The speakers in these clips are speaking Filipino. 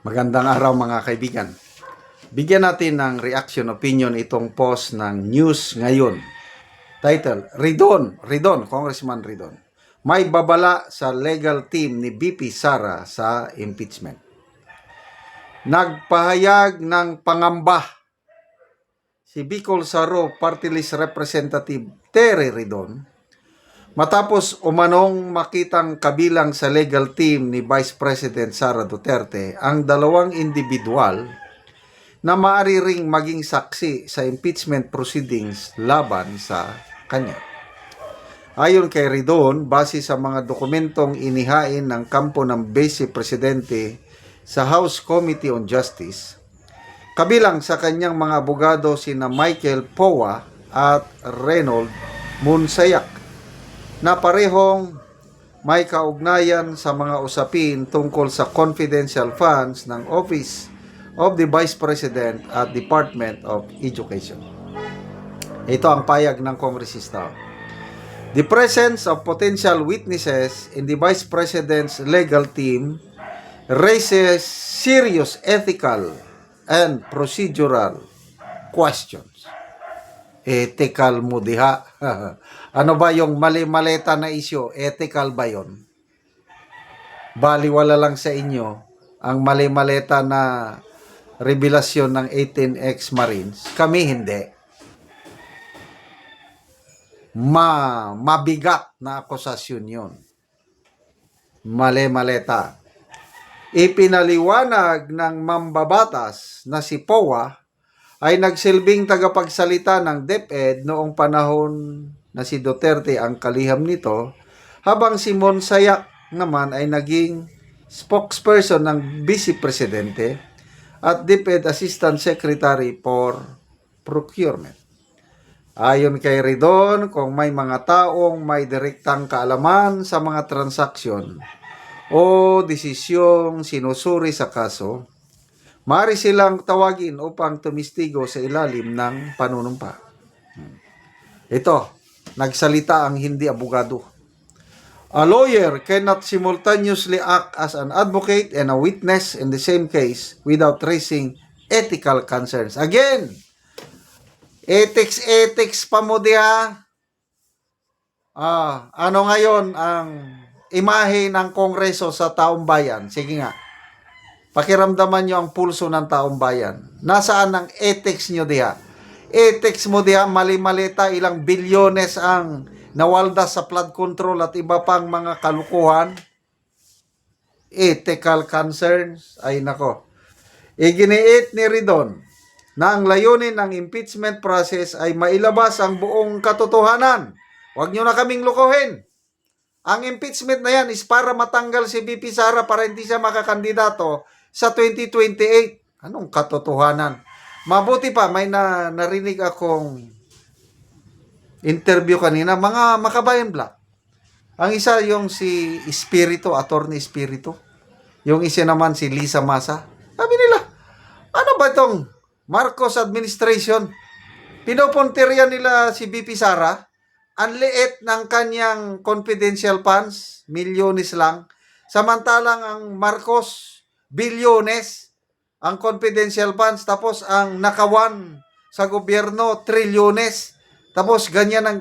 Magandang araw mga kaibigan. Bigyan natin ng reaction opinion itong post ng News Ngayon. Title, Ridon, Congressman Ridon. May babala sa legal team ni BP Sara sa impeachment. Nagpahayag ng pangamba si Bicol Saro Party List Representative Terry Ridon matapos umanong makitang kabilang sa legal team ni Vice President Sara Duterte ang dalawang individual na maaari ring maging saksi sa impeachment proceedings laban sa kanya. Ayon kay Ridon, base sa mga dokumentong inihain ng kampo ng Vice Presidente sa House Committee on Justice, kabilang sa kanyang mga abogado sina Michael Powa at Reynold Munsayak, na parehong may kaugnayan sa mga usapin tungkol sa confidential funds ng Office of the Vice President at Department of Education. Ito ang payag ng kongresista. The presence of potential witnesses in the Vice President's legal team raises serious ethical and procedural questions. Ethical mo diha. Ano ba yung mali-maleta na isyo? Ethical ba yon? Baliwala lang sa inyo ang mali-maleta na revelasyon ng 18 Marines. Kami hindi. Mabigat na akusasyon yun. Mali-maleta. Ipinaliwanag ng mambabatas na si Powa ay nagsilbing tagapagsalita ng DepEd noong panahon na si Duterte ang kaliham nito, habang si Monsayak naman ay naging spokesperson ng Vice Presidente at DepEd Assistant Secretary for Procurement. Ayon kay Ridon, kung may mga taong may direktang kaalaman sa mga transaksyon o desisyong sinusuri sa kaso, maaari silang tawagin upang tumistigo sa ilalim ng panunumpa. Ito, nagsalita ang hindi abogado. A lawyer cannot simultaneously act as an advocate and a witness in the same case without raising ethical concerns. Again, ethics pa mo diha. Ano ngayon ang imahe ng Kongreso sa taong bayan? Sige nga. Pakiramdaman nyo ang pulso ng taong bayan. Nasaan ang ethics nyo diha? Ethics mo diha, mali-malita, ilang bilyones ang nawalda sa flood control at iba pang mga kalukuhan. Ethical concerns, ay nako. Iginiit ni Ridon na ang layunin ng impeachment process ay mailabas ang buong katotohanan. Huwag nyo na kaming lukuhin. Ang impeachment na yan is para matanggal si BP Sara para hindi siya makakandidato sa 2028. Anong katotohanan? Mabuti pa, may narinig akong interview kanina, mga makabayan black. Ang isa yung si Espiritu, Attorney Espiritu. Yung isa naman si Lisa Masa. Sabi nila, ano ba itong Marcos administration? Pinopunterian nila si BP Sara. Ang liit ng kanyang confidential funds, milyones lang. Samantalang ang Marcos, bilyones ang confidential funds, tapos ang nakawan sa gobyerno, trilyones. Tapos ganyan ang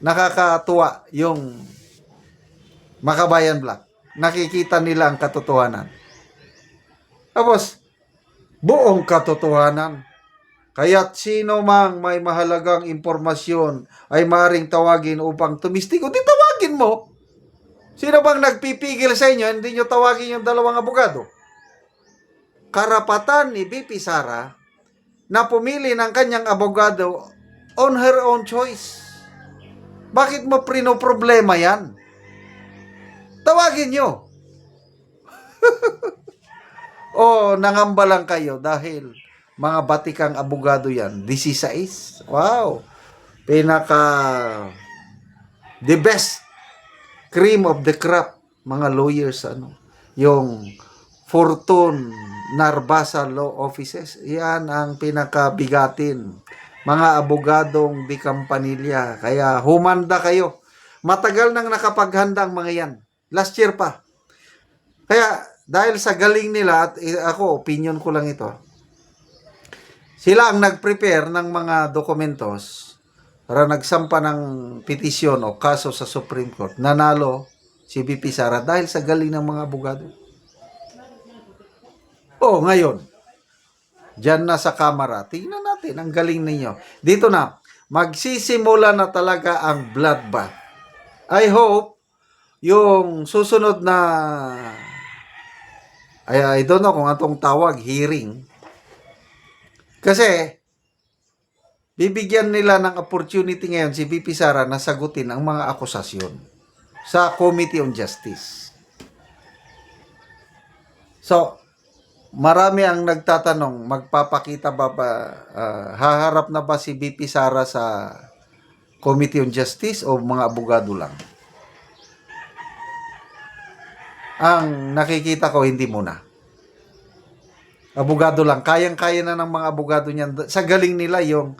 nakakatuwa yung makabayan black. Nakikita nila ang katotohanan. Tapos, buong katotohanan. Kaya't sino mang may mahalagang impormasyon ay maring tawagin upang tumistigo. Di tawagin mo. Sino bang nagpipigil sa inyo? Hindi nyo tawagin yung dalawang abogado. Karapatan ni BP Sara na pumili ng kanyang abogado on her own choice. Bakit mo problema yan? Tawagin nyo. O nangamba lang kayo dahil mga batikang abogado yan. 16. Wow. The best cream of the crop, mga lawyers, yung Fortune Narbasa Law Offices, yan ang pinakabigatin. Mga abogadong di kampanilya. Kaya humanda kayo. Matagal nang nakapaghanda ang mga yan. Last year pa. Kaya dahil sa galing nila, at ako, opinion ko lang ito, sila ang nag-prepare ng mga dokumentos para nagsampa ng petisyon o kaso sa Supreme Court. Nanalo si VP Sara dahil sa galing ng mga abogado. Oh, ngayon, diyan na sa kamera, tingnan natin ang galing ninyo. Dito na, magsisimula na talaga ang bloodbath. I hope yung susunod na I don't know kung atong tawag, hearing. Kasi bibigyan nila ng opportunity ngayon si VP Sara na sagutin ang mga akusasyon sa Committee on Justice. So, marami ang nagtatanong, magpapakita haharap na ba si VP Sara sa Committee on Justice o mga abogado lang? Ang nakikita ko, hindi muna. Abogado lang. Kayang-kaya na ng mga abogado niyan. Sa galing nila yung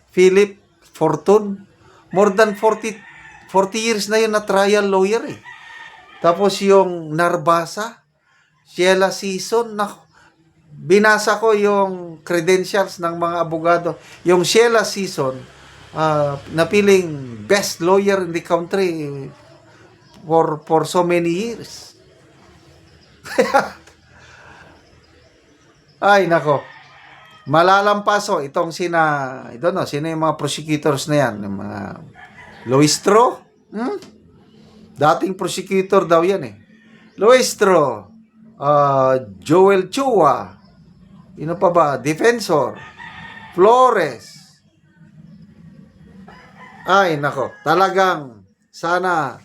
Philip Fortune. More than 40 years na yun na trial lawyer eh. Tapos yung Narbasa, Sheila Season, binasa ko yung credentials ng mga abogado. Yung Sheila Season, napiling best lawyer in the country for so many years. Ay, nako. Malalampaso itong I don't know, sino yung mga prosecutors na yan? Yung mga Loistro? Dating prosecutor daw yan eh. Loistro, Joel Chua, sino pa ba? Defensor, Flores. Ay, nako. Talagang sana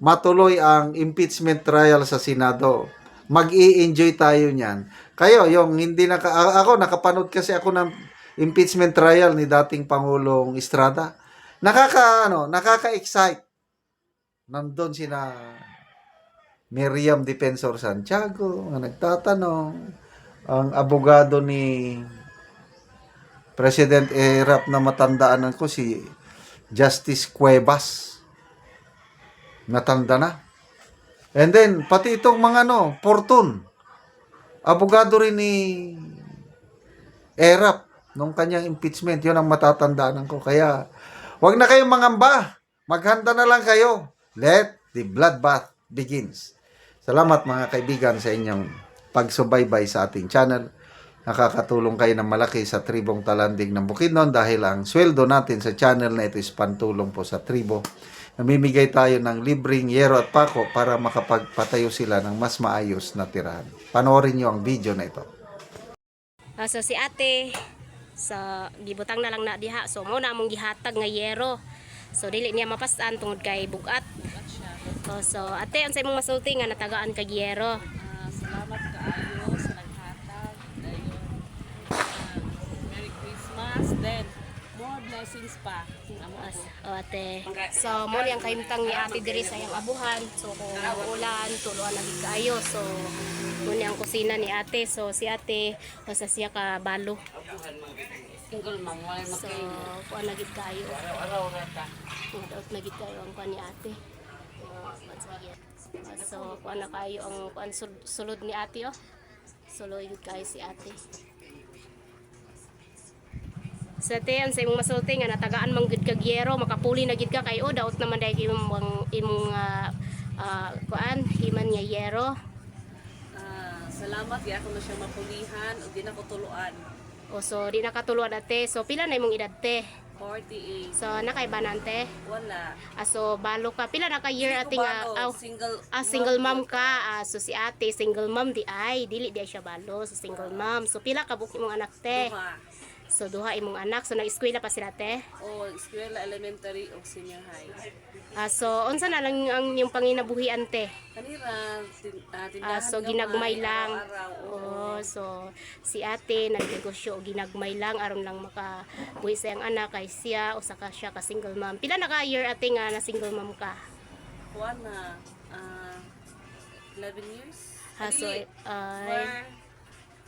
matuloy ang impeachment trial sa Senado. Mag-i-enjoy tayo niyan. Kayo, yung hindi ako nakapanood kasi ako ng impeachment trial ni dating Pangulong Estrada. Nakaka-excite. Nandun sina Miriam Defensor Santiago, ang nagtatanong, ang abogado ni President Erap na matandaan ko si Justice Cuevas. Natanda na. And then, pati itong mga Fortune. Abogado rin ni Erap nung kanyang impeachment. Yun ang matatandaan ko. Kaya, wag na kayong mangamba. Maghanda na lang kayo. Let the bloodbath begins. Salamat mga kaibigan sa inyong pagsubaybay sa ating channel. Nakakatulong kayo ng malaki sa tribong Talandig ng Bukidnon dahil ang sweldo natin sa channel na ito is pantulong po sa tribo. Namimigay tayo ng libreng yero at pako para makapagpatayo sila ng mas maayos na tirahan. Panoorin nyo ang video na ito. So si ate, gibutang na lang na diha. So mo na among gihatag nga yero. So dili niya mapasan tungod kay bugat. So ate, unsay imong masulti nga natagaan kag yero? Salamat kaayo sa naghatag. Dayon. Merry Christmas. Then, more blessings pa. Ate. So mo ni ang kahimtang ni ate diri sa iyang abuhan. So kung ulan, tuluan lagi kayo. So mo ni ang kusina ni ate. So si ate basta siya ka balo. Single mom, wala So kuan lagi kayo. araw-araw rata. Out lagi kayo ang kuan ni ate. So kuan na kayo ang kuan sulod ni ate oh. Sulod kayo si ate. Sa te, sa imong masulti nga natagaan man gid kag yero, makapuli na gid ka kay daot naman dai imong kuan himan nga yero. Salamat ya ako na siya mapulihan ug di na ko tuluan. O so di nakatuluan ate. So pila na imong edad te? 48. So nakay banante? Wala. So balo ka pila na ka year ate nga Single mom ka. So si ate single mom di ay dili di siya balo so single mom. So pila ka buok imong anak te? Duha. So duha imong anak. So nag-eskwela pa sila te? O eskwela elementary o senior high. So unsa na lang ang yung panginabuhian te? Kanira tindahan So ginagmay lang. araw-araw. So si ate nagnegosyo og ginagmay lang aron lang makabuhi sa iyang anak kay siya usa ka siya ka single mom. Pila na ka year ate nga na single mom ka? Kuan na 11 years. So Dili,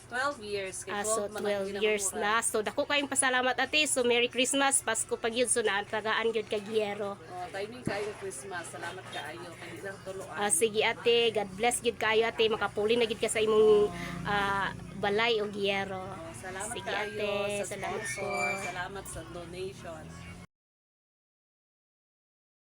12 years. Kay So 12 man ang 12 years ginamura. na. So dako kayong pasalamat ate. So Merry Christmas, Pasko pag yun so na tagaan gyud kag Yero. Oh, timing kayo Christmas. Salamat kaayo. Kay lang tuluan. Sige ate, God bless gid kayo ate, makapuli na gid ka sa imong balay o Yero. Oh, salamat Sige kaayo ate, sa salamat po. sponsor. Salamat sa donation.